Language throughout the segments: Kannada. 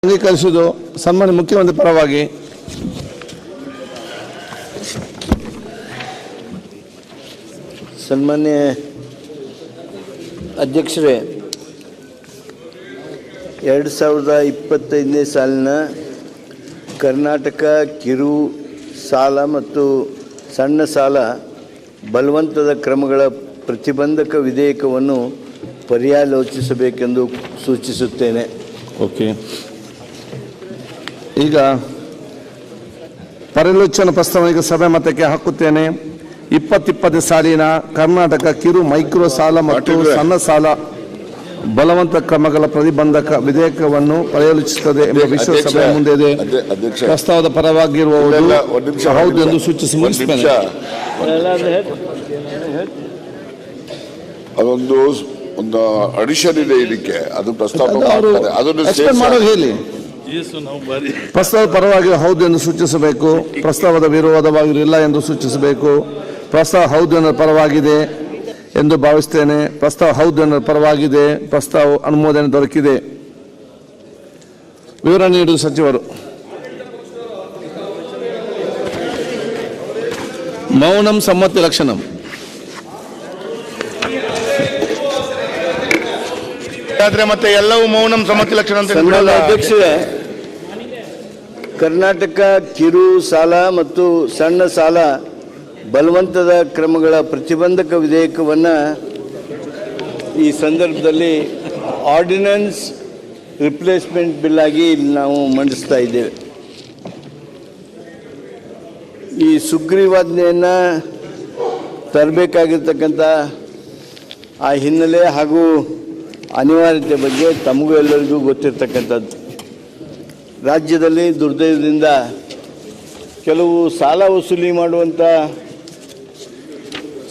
ಅಂಗೀಕರಿಸುವುದು ಸನ್ಮಾನ್ಯ ಮುಖ್ಯಮಂತ್ರಿ ಪರವಾಗಿ ಸನ್ಮಾನ್ಯ ಅಧ್ಯಕ್ಷರೇ, 2025ನೇ ಸಾಲಿನ ಕರ್ನಾಟಕ ಕಿರು ಸಾಲ ಮತ್ತು ಸಣ್ಣ ಸಾಲ ಬಲವಂತದ ಕ್ರಮಗಳ ಪ್ರತಿಬಂಧಕ ವಿಧೇಯಕವನ್ನು ಪರ್ಯಾಲೋಚಿಸಬೇಕೆಂದು ಸೂಚಿಸುತ್ತೇನೆ. ಓಕೆ. ಈಗ ಪರ್ಯಾಲೋಚನಾ ಪ್ರಸ್ತಾವನೆಗೆ ಸಭೆ ಮತಕ್ಕೆ ಹಾಕುತ್ತೇನೆ. 2020 ಸಾಲಿನ ಕರ್ನಾಟಕ ಕಿರು ಮೈಕ್ರೋ ಸಾಲ ಮತ್ತು ಸಣ್ಣ ಸಾಲ ಬಲವಂತ ಕ್ರಮಗಳ ಪ್ರತಿಬಂಧಕ ವಿಧೇಯಕವನ್ನು ಪರ್ಯಾಲೋಚಿಸುತ್ತದೆ ಎಂಬ ವಿಶ್ವಾಸಸಭೆಯ ಮುಂದೆ ಇದೆ. ಪ್ರಸ್ತಾವದ ಪರವಾಗಿರುವವರು ಹೌದು ಎಂದು ಸೂಚಿಸಿ ಮುಗಿಸುತ್ತೇನೆ. ಒಂದು ಅಡಿಷನ್ ಇದೆ ಇದಕ್ಕೆ, ಅದು ಪ್ರಸ್ತಾವ ಹೇಳಿ. ಪ್ರಸ್ತಾವದ ಪರವಾಗಿ ಹೌದು ಎಂದು ಸೂಚಿಸಬೇಕು, ಪ್ರಸ್ತಾವದ ವಿರೋಧವಾಗಿರಲಿಲ್ಲ ಎಂದು ಸೂಚಿಸಬೇಕು. ಪ್ರಸ್ತಾವ ಹೌದು ಎನ್ನುವ ಪರವಾಗಿದೆ ಎಂದು ಭಾವಿಸುತ್ತೇನೆ. ಪ್ರಸ್ತಾವ ಹೌದು ಎನ್ನುವ ಪರವಾಗಿದೆ. ಪ್ರಸ್ತಾವ ಅನುಮೋದನೆ ದೊರಕಿದೆ. ವಿವರ ನೀಡುವುದು ಸಚಿವರು. ಮೌನಂ ಸಮ್ಮತಿ ಲಕ್ಷಣಂ. ಮತ್ತೆ ಎಲ್ಲವೂ ಮೌನಂ ಸಮ್ಮತಿ ಲಕ್ಷಣ ಅಂತ. ಅಧ್ಯಕ್ಷರೇ, ಕರ್ನಾಟಕ ಕಿರು ಸಾಲ ಮತ್ತು ಸಣ್ಣ ಸಾಲ ಬಲವಂತದ ಕ್ರಮಗಳ ಪ್ರತಿಬಂಧಕ ವಿಧೇಯಕವನ್ನು ಈ ಸಂದರ್ಭದಲ್ಲಿ ಆರ್ಡಿನೆನ್ಸ್ ರಿಪ್ಲೇಸ್ಮೆಂಟ್ ಬಿಲ್ ಆಗಿ ನಾವು ಮಂಡಿಸ್ತಾ ಇದ್ದೇವೆ. ಈ ಸುಗ್ರೀವಾಜ್ಞೆಯನ್ನು ತರಬೇಕಾಗಿರ್ತಕ್ಕಂಥ ಆ ಹಿನ್ನೆಲೆ ಹಾಗೂ ಅನಿವಾರ್ಯತೆ ಬಗ್ಗೆ ತಮಗೂ ಎಲ್ಲರಿಗೂ ಗೊತ್ತಿರ್ತಕ್ಕಂಥದ್ದು. ರಾಜ್ಯದಲ್ಲಿ ದುರ್ದೈವದಿಂದ ಕೆಲವು ಸಾಲ ವಸೂಲಿ ಮಾಡುವಂಥ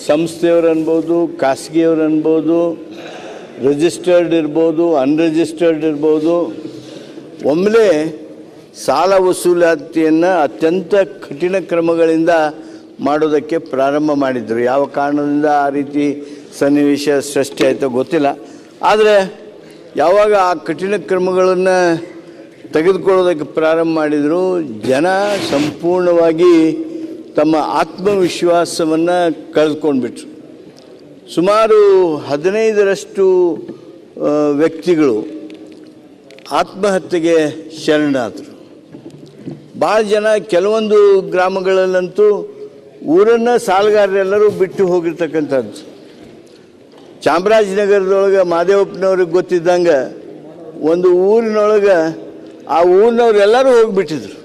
ಸಂಸ್ಥೆಯವರು ಅನ್ಬೋದು, ಖಾಸಗಿಯವರು ಅನ್ಬೋದು, ರಿಜಿಸ್ಟರ್ಡ್ ಇರ್ಬೋದು, ಅನ್ರಿಜಿಸ್ಟರ್ಡ್ ಇರ್ಬೋದು, ಒಮ್ಮೆಲೇ ಸಾಲ ವಸೂಲಾತಿಯನ್ನು ಅತ್ಯಂತ ಕಠಿಣ ಕ್ರಮಗಳಿಂದ ಮಾಡೋದಕ್ಕೆ ಪ್ರಾರಂಭ ಮಾಡಿದರು. ಯಾವ ಕಾರಣದಿಂದ ಆ ರೀತಿ ಸನ್ನಿವೇಶ ಸೃಷ್ಟಿಯಾಯಿತೋ ಗೊತ್ತಿಲ್ಲ. ಆದರೆ ಯಾವಾಗ ಆ ಕಠಿಣ ಕ್ರಮಗಳನ್ನು ತೆಗೆದುಕೊಳ್ಳೋದಕ್ಕೆ ಪ್ರಾರಂಭ ಮಾಡಿದರು, ಜನ ಸಂಪೂರ್ಣವಾಗಿ ತಮ್ಮ ಆತ್ಮವಿಶ್ವಾಸವನ್ನು ಕಳೆದುಕೊಂಡ್ಬಿಟ್ರು. ಸುಮಾರು 15ರಷ್ಟು ವ್ಯಕ್ತಿಗಳು ಆತ್ಮಹತ್ಯೆಗೆ ಶರಣಾದರು. ಭಾಳ ಜನ ಕೆಲವೊಂದು ಗ್ರಾಮಗಳಲ್ಲಂತೂ ಊರನ್ನು ಸಾಲಗಾರರೆಲ್ಲರೂ ಬಿಟ್ಟು ಹೋಗಿರ್ತಕ್ಕಂಥದ್ದು. ಚಾಮರಾಜನಗರದೊಳಗೆ ಮಾದೇವಪ್ಪನವ್ರಿಗೆ ಗೊತ್ತಿದ್ದಂಗೆ ಒಂದು ಊರಿನೊಳಗೆ ಆ ಊರಿನವರೆಲ್ಲರೂ ಹೋಗಿಬಿಟ್ಟಿದ್ರು.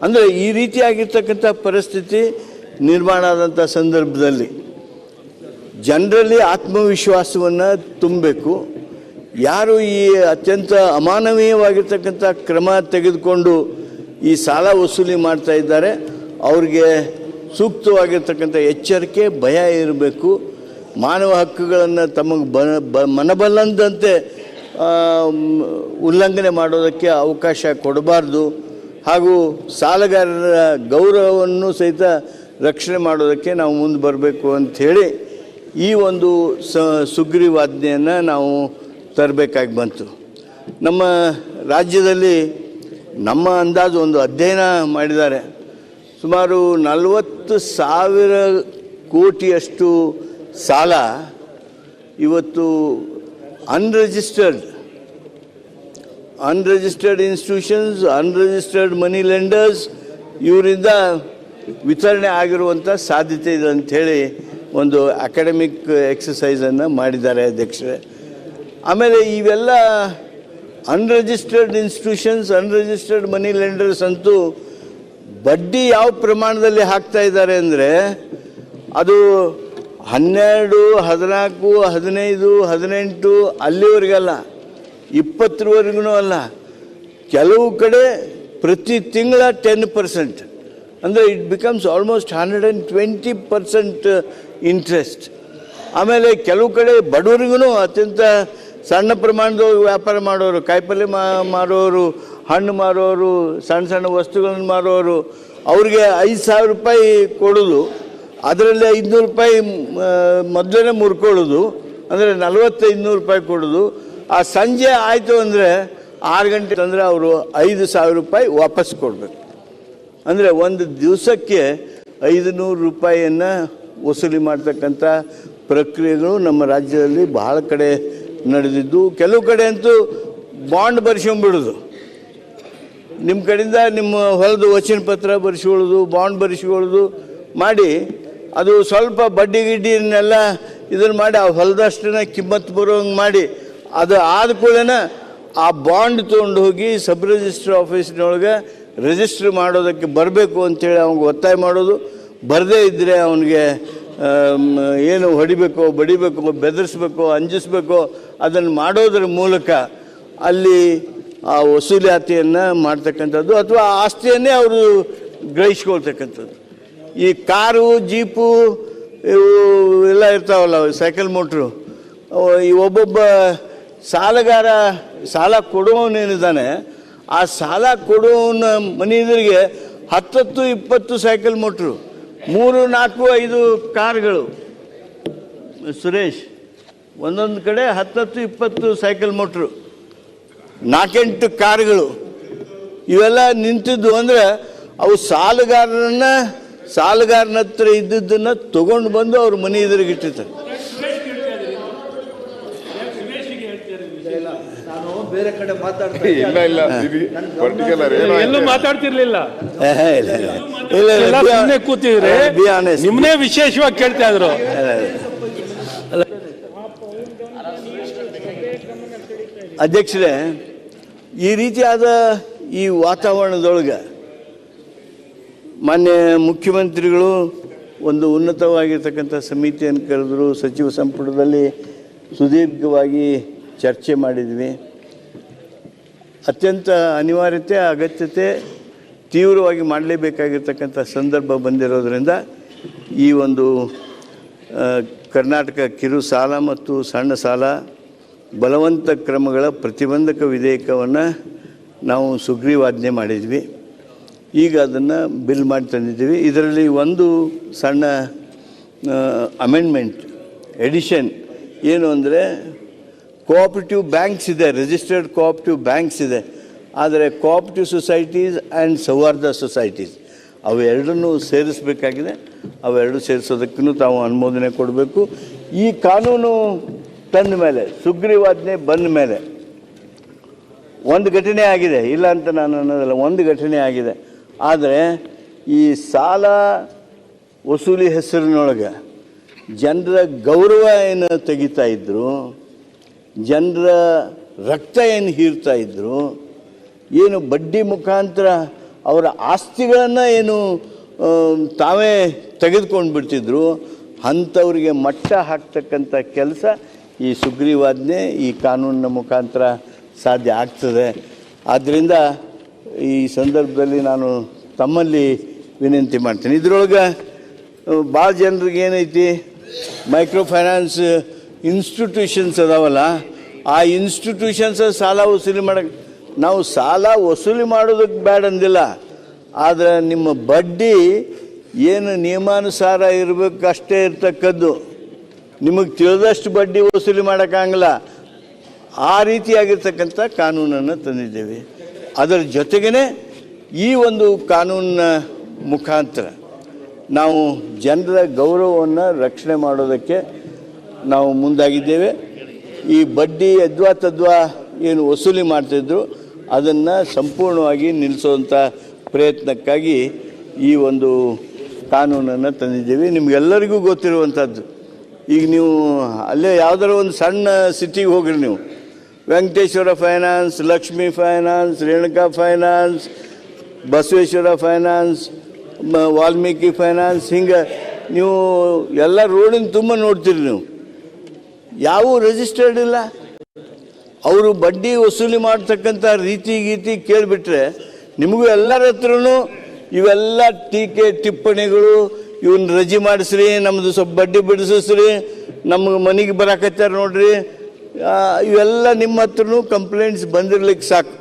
ಅಂದರೆ ಈ ರೀತಿಯಾಗಿರ್ತಕ್ಕಂಥ ಪರಿಸ್ಥಿತಿ ನಿರ್ಮಾಣ ಆದಂಥ ಸಂದರ್ಭದಲ್ಲಿ ಜನರಲ್ಲಿ ಆತ್ಮವಿಶ್ವಾಸವನ್ನು ತುಂಬಬೇಕು. ಯಾರು ಈ ಅತ್ಯಂತ ಅಮಾನವೀಯವಾಗಿರ್ತಕ್ಕಂಥ ಕ್ರಮ ತೆಗೆದುಕೊಂಡು ಈ ಸಾಲ ವಸೂಲಿ ಮಾಡ್ತಾ ಇದ್ದಾರೆ, ಅವ್ರಿಗೆ ಸೂಕ್ತವಾಗಿರ್ತಕ್ಕಂಥ ಎಚ್ಚರಿಕೆ, ಭಯ ಇರಬೇಕು. ಮಾನವ ಹಕ್ಕುಗಳನ್ನು ತಮಗೆ ಮನಬಲ್ಲಂತೆ ಉಲ್ಲಂಘನೆ ಮಾಡೋದಕ್ಕೆ ಅವಕಾಶ ಕೊಡಬಾರ್ದು. ಹಾಗೂ ಸಾಲಗಾರರ ಗೌರವವನ್ನು ಸಹಿತ ರಕ್ಷಣೆ ಮಾಡೋದಕ್ಕೆ ನಾವು ಮುಂದೆ ಬರಬೇಕು ಅಂಥೇಳಿ ಈ ಒಂದು ಸುಗ್ರೀವಾಜ್ಞೆಯನ್ನು ನಾವು ತರಬೇಕಾಗಿ ಬಂತು. ನಮ್ಮ ರಾಜ್ಯದಲ್ಲಿ ನಮ್ಮ ಅಂದಾಜು ಒಂದು ಅಧ್ಯಯನ ಮಾಡಿದ್ದಾರೆ. ಸುಮಾರು 40,000 ಕೋಟಿಯಷ್ಟು ಸಾಲ ಇವತ್ತು ಅನ್ರಿಜಿಸ್ಟರ್ಡ್ ಇನ್ಸ್ಟಿಟ್ಯೂಷನ್ಸ್, ಅನ್ರಿಜಿಸ್ಟರ್ಡ್ ಮನಿ ಲೆಂಡರ್ಸ್ ಇವರಿಂದ ವಿತರಣೆ ಆಗಿರುವಂಥ ಸಾಧ್ಯತೆ ಇದೆ ಅಂಥೇಳಿ ಒಂದು ಅಕಾಡೆಮಿಕ್ ಎಕ್ಸಸೈಸನ್ನು ಮಾಡಿದ್ದಾರೆ ಅಧ್ಯಕ್ಷರೇ. ಆಮೇಲೆ ಇವೆಲ್ಲ ಅನ್ರಿಜಿಸ್ಟರ್ಡ್ ಇನ್ಸ್ಟಿಟ್ಯೂಷನ್ಸ್, ಅನ್ರಿಜಿಸ್ಟರ್ಡ್ ಮನಿ ಲೆಂಡರ್ಸ್ ಅಂತೂ ಬಡ್ಡಿ ಯಾವ ಪ್ರಮಾಣದಲ್ಲಿ ಹಾಕ್ತಾ ಇದ್ದಾರೆ ಅಂದರೆ ಅದು 12, 14, 15, 18 ಅಲ್ಲಿವರೆಗಲ್ಲ, 20ವರೆಗೂ ಅಲ್ಲ. ಕೆಲವು ಕಡೆ ಪ್ರತಿ ತಿಂಗಳ 10%, ಅಂದರೆ ಇಟ್ ಬಿಕಮ್ಸ್ ಆಲ್ಮೋಸ್ಟ್ 120% ಇಂಟ್ರೆಸ್ಟ್. ಆಮೇಲೆ ಕೆಲವು ಕಡೆ ಬಡವರಿಗೂ ಅತ್ಯಂತ ಸಣ್ಣ ಪ್ರಮಾಣದ ವ್ಯಾಪಾರ ಮಾಡೋರು, ಕಾಯಿಪಲ್ಯ ಮಾರೋರು, ಹಣ್ಣು ಮಾರೋರು, ಸಣ್ಣ ಸಣ್ಣ ವಸ್ತುಗಳನ್ನು ಮಾರೋರು, ಅವ್ರಿಗೆ 5,000 ರೂಪಾಯಿ ಕೊಡೋದು, ಅದರಲ್ಲಿ 500 ರೂಪಾಯಿ ಮೊದಲೇ ಮುರ್ಕೊಳ್ಳೋದು, ಅಂದರೆ 4,500 ರೂಪಾಯಿ ಕೊಡೋದು. ಆ ಸಂಜೆ ಆಯಿತು ಅಂದರೆ 6 ಗಂಟೆ ಅಂದರೆ ಅವರು 5,000 ರೂಪಾಯಿ ವಾಪಸ್ ಕೊಡಬೇಕು. ಅಂದರೆ ಒಂದು ದಿವಸಕ್ಕೆ 500 ರೂಪಾಯಿಯನ್ನು ವಸೂಲಿ ಮಾಡ್ತಕ್ಕಂಥ ಪ್ರಕ್ರಿಯೆಗಳು ನಮ್ಮ ರಾಜ್ಯದಲ್ಲಿ ಬಹಳ ಕಡೆ ನಡೆದಿದ್ದು. ಕೆಲವು ಕಡೆ ಅಂತೂ ಬಾಂಡ್ ಬರ್ಸ್ಕೊಂಡ್ಬಿಡೋದು, ನಿಮ್ಮ ಕಡೆಯಿಂದ ನಿಮ್ಮ ಹೊಲದ ವಚನ ಪತ್ರ ಬರ್ಸ್ಕೊಳ್ಳೋದು, ಬಾಂಡ್ ಬರ್ಸ್ಕೊಳ್ಳೋದು ಮಾಡಿ ಅದು ಸ್ವಲ್ಪ ಬಡ್ಡಿ ಗಿಡ್ಡಿನೆಲ್ಲ ಇದನ್ನು ಮಾಡಿ ಆ ಹೊಲದಷ್ಟನ್ನ ಕಿಮ್ಮತ್ತು ಬರೋಂಗೆ ಮಾಡಿ ಅದು ಆದ ಕೂಡಲೇ ಆ ಬಾಂಡ್ ತೊಗೊಂಡು ಹೋಗಿ ಸಬ್ ರಿಜಿಸ್ಟ್ರ್ ಆಫೀಸ್ನೊಳಗೆ ರಿಜಿಸ್ಟ್ರ್ ಮಾಡೋದಕ್ಕೆ ಬರಬೇಕು ಅಂಥೇಳಿ ಅವ್ನಿಗೆ ಒತ್ತಾಯ ಮಾಡೋದು. ಬರದೇ ಇದ್ದರೆ ಅವನಿಗೆ ಏನು ಹೊಡಿಬೇಕೋ ಬಡಿಬೇಕೋ ಬೆದರಿಸ್ಬೇಕೋ ಅಂಜಿಸ್ಬೇಕೋ ಅದನ್ನು ಮಾಡೋದ್ರ ಮೂಲಕ ಅಲ್ಲಿ ಆ ವಸೂಲಾತಿಯನ್ನು ಮಾಡ್ತಕ್ಕಂಥದ್ದು ಅಥವಾ ಆಸ್ತಿಯನ್ನೇ ಅವರು ಗ್ರಹಿಸ್ಕೊಳ್ತಕ್ಕಂಥದ್ದು. ಈ ಕಾರು ಜೀಪು ಇವು ಎಲ್ಲ ಇರ್ತಾವಲ್ಲ, ಸೈಕಲ್ ಮೋಟ್ರು, ಈ ಒಬ್ಬೊಬ್ಬ ಸಾಲಗಾರ ಸಾಲ ಕೊಡುವವನೇನಿದ್ದಾನೆ ಆ ಸಾಲ ಕೊಡುವವನ ಮನೆಯರಿಗೆ 10-20 ಸೈಕಲ್ ಮೋಟ್ರು, 3-4-5 ಕಾರ್ಗಳು. ಸುರೇಶ್, ಒಂದೊಂದು ಕಡೆ 10-20 ಸೈಕಲ್ ಮೋಟ್ರು, 4-8 ಕಾರ್ಗಳು ಇವೆಲ್ಲ ನಿಂತಿದ್ದು. ಅಂದರೆ ಅವು ಸಾಲಗಾರನ ಹತ್ರ ಇದ್ದದ್ದನ್ನು ತಗೊಂಡು ಬಂದು ಅವ್ರ ಮನೆ ಎದುರಿಗೆ ಇಟ್ಟಿರ್ತಾರೆ. ಬೇರೆ ಕಡೆ ಎಲ್ಲೂ ಮಾತಾಡ್ತಿರ್ಲಿಲ್ಲ, ಇಲ್ಲ ಕೂತಿದ್ರೆ ನಿಮ್ನೇ ವಿಶೇಷವಾಗಿ ಕೇಳ್ತಾ ಇದ್ರು. ಅಧ್ಯಕ್ಷರೇ, ಈ ರೀತಿಯಾದ ಈ ವಾತಾವರಣದೊಳಗೆ ಮಾನ್ಯ ಮುಖ್ಯಮಂತ್ರಿಗಳು ಒಂದು ಉನ್ನತವಾಗಿರ್ತಕ್ಕಂಥ ಸಮಿತಿಯನ್ನು ಕರೆದರು. ಸಚಿವ ಸಂಪುಟದಲ್ಲಿ ಸುದೀರ್ಘವಾಗಿ ಚರ್ಚೆ ಮಾಡಿದ್ವಿ. ಅತ್ಯಂತ ಅನಿವಾರ್ಯತೆ ಅಗತ್ಯತೆ ತೀವ್ರವಾಗಿ ಮಾಡಲೇಬೇಕಾಗಿರ್ತಕ್ಕಂಥ ಸಂದರ್ಭ ಬಂದಿರೋದರಿಂದ ಈ ಒಂದು ಕರ್ನಾಟಕ ಕಿರು ಸಾಲ ಮತ್ತು ಸಣ್ಣ ಸಾಲ ಬಲವಂತ ಕ್ರಮಗಳ ಪ್ರತಿಬಂಧಕ ವಿಧೇಯಕವನ್ನು ನಾವು ಸುಗ್ರೀವಾಜ್ಞೆ ಮಾಡಿದ್ವಿ. ಈಗ ಅದನ್ನು ಬಿಲ್ ಮಾಡಿ ತಂದಿದ್ದೀವಿ. ಇದರಲ್ಲಿ ಒಂದು ಸಣ್ಣ ಅಮೆಂಡ್ಮೆಂಟ್ ಎಡಿಷನ್ ಏನು ಅಂದರೆ, ಕೋಆಪರೇಟಿವ್ ಬ್ಯಾಂಕ್ಸ್ ಇದೆ, ರಿಜಿಸ್ಟರ್ಡ್ ಕೋಆಪರೇಟಿವ್ ಬ್ಯಾಂಕ್ಸ್ ಇದೆ, ಆದರೆ ಕೋಆಪರೇಟಿವ್ ಸೊಸೈಟೀಸ್ ಆ್ಯಂಡ್ ಸೌಹಾರ್ದ ಸೊಸೈಟೀಸ್ ಅವೆರಡನ್ನೂ ಸೇರಿಸಬೇಕಾಗಿದೆ. ಅವೆರಡು ಸೇರಿಸೋದಕ್ಕೂ ತಾವು ಅನುಮೋದನೆ ಕೊಡಬೇಕು. ಈ ಕಾನೂನು ತಂದ ಮೇಲೆ, ಸುಗ್ರೀವಾಜ್ಞೆ ಬಂದ ಮೇಲೆ ಒಂದು ಘಟನೆ ಆಗಿದೆ, ಇಲ್ಲ ಅಂತ ನಾನು ಅನ್ನೋದಲ್ಲ, ಒಂದು ಘಟನೆ ಆಗಿದೆ. ಆದರೆ ಈ ಸಾಲ ವಸೂಲಿ ಹೆಸರಿನೊಳಗೆ ಜನರ ಗೌರವ ಏನು ತೆಗಿತಾ ಇದ್ದರು, ಜನರ ರಕ್ತ ಏನು ಹೀರ್ತಾ ಇದ್ದರು, ಏನು ಬಡ್ಡಿ ಮುಖಾಂತರ ಅವರ ಆಸ್ತಿಗಳನ್ನು ಏನು ತಾವೇ ತೆಗೆದುಕೊಂಡು ಬಿಡ್ತಿದ್ರು, ಅಂಥವ್ರಿಗೆ ಮಟ್ಟ ಹಾಕ್ತಕ್ಕಂಥ ಕೆಲಸ ಈ ಸುಗ್ರೀವಾಜ್ಞೆ ಈ ಕಾನೂನಿನ ಮುಖಾಂತರ ಸಾಧ್ಯ ಆಗ್ತದೆ. ಆದ್ದರಿಂದ ಈ ಸಂದರ್ಭದಲ್ಲಿ ನಾನು ತಮ್ಮಲ್ಲಿ ವಿನಂತಿ ಮಾಡ್ತೀನಿ. ಇದರೊಳಗೆ ಭಾಳ ಜನರಿಗೆ ಏನೈತಿ, ಮೈಕ್ರೋ ಫೈನಾನ್ಸ್ ಇನ್ಸ್ಟಿಟ್ಯೂಷನ್ಸ್ ಅದಾವಲ್ಲ, ಆ ಇನ್ಸ್ಟಿಟ್ಯೂಷನ್ಸ್ ಸಾಲ ವಸೂಲಿ ಮಾಡೋಕ್ಕೆ, ನಾವು ಸಾಲ ವಸೂಲಿ ಮಾಡೋದಕ್ಕೆ ಬೇಡ ಅಂದಿಲ್ಲ, ಆದರೆ ನಿಮ್ಮ ಬಡ್ಡಿ ಏನು ನಿಯಮಾನುಸಾರ ಇರಬೇಕು ಅಷ್ಟೇ ಇರ್ತಕ್ಕದ್ದು, ನಿಮಗೆ ತಿಳಿದಷ್ಟು ಬಡ್ಡಿ ವಸೂಲಿ ಮಾಡೋಕ್ಕಾಗಲ್ಲ. ಆ ರೀತಿಯಾಗಿರ್ತಕ್ಕಂಥ ಕಾನೂನನ್ನು ತಂದಿದ್ದೇವೆ. ಅದರ ಜೊತೆಗೇ ಈ ಒಂದು ಕಾನೂನಿನ ಮುಖಾಂತರ ನಾವು ಜನರ ಗೌರವವನ್ನು ರಕ್ಷಣೆ ಮಾಡೋದಕ್ಕೆ ನಾವು ಮುಂದಾಗಿದ್ದೇವೆ. ಈ ಬಡ್ಡಿ ಯದ್ವಾ ತದ್ವಾ ಏನು ವಸೂಲಿ ಮಾಡ್ತಿದ್ರು ಅದನ್ನು ಸಂಪೂರ್ಣವಾಗಿ ನಿಲ್ಲಿಸುವಂಥ ಪ್ರಯತ್ನಕ್ಕಾಗಿ ಈ ಒಂದು ಕಾನೂನನ್ನು ತಂದಿದ್ದೇವೆ. ನಿಮಗೆಲ್ಲರಿಗೂ ಗೊತ್ತಿರುವಂಥದ್ದು, ಈಗ ನೀವು ಅಲ್ಲೇ ಯಾವುದಾರ ಒಂದು ಸಣ್ಣ ಸಿಟಿಗೆ ಹೋಗ್ರಿ, ನೀವು Venkateshwara finance, Lakshmi finance, Renuka finance, Basaveshwara finance, Valmiki finance, ಹಿಂಗೆ ನೀವು ಎಲ್ಲ ರೋಡಿನ ತುಂಬ ನೋಡ್ತೀರಿ. ನೀವು ಯಾವ ರಿಜಿಸ್ಟರ್ಡ್ ಇಲ್ಲ. ಅವರು ಬಡ್ಡಿ ವಸೂಲಿ ಮಾಡ್ತಕ್ಕಂಥ ರೀತಿ ಕೇಳಿಬಿಟ್ರೆ ನಿಮಗೂ ಎಲ್ಲರ ಹತ್ರನೂ ಇವೆಲ್ಲ ಟೀಕೆ ಟಿಪ್ಪಣಿಗಳು, ಇವನ್ನ ರಜೆ ಮಾಡಿಸ್ರಿ, ನಮ್ಮದು ಸ್ವಲ್ಪ ಬಡ್ಡಿ ಬಿಡಿಸಿಸ್ರಿ, ನಮಗೆ ಮನೆಗೆ ಬರಾಕತ್ತಾರ ನೋಡ್ರಿ, ಇವೆಲ್ಲ ನಿಮ್ಮ ಹತ್ರನೂ ಕಂಪ್ಲೇಂಟ್ಸ್ ಬಂದಿರ್ಲಿಕ್ಕೆ ಸಾಕು.